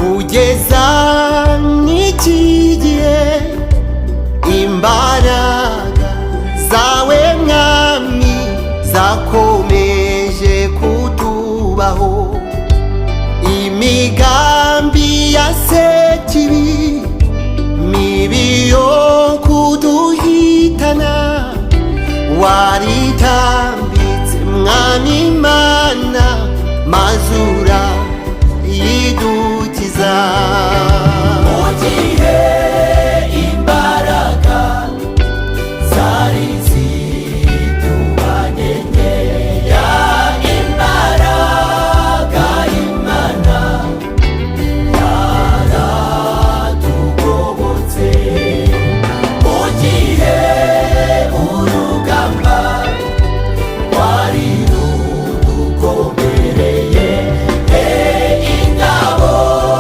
kugeza n'iki gihe imbaraga zawe mwami zakomeje kutubaho. Imigambi ya sekibi mibi yo kuduhitana waritambitse mwami Imana mazura yidu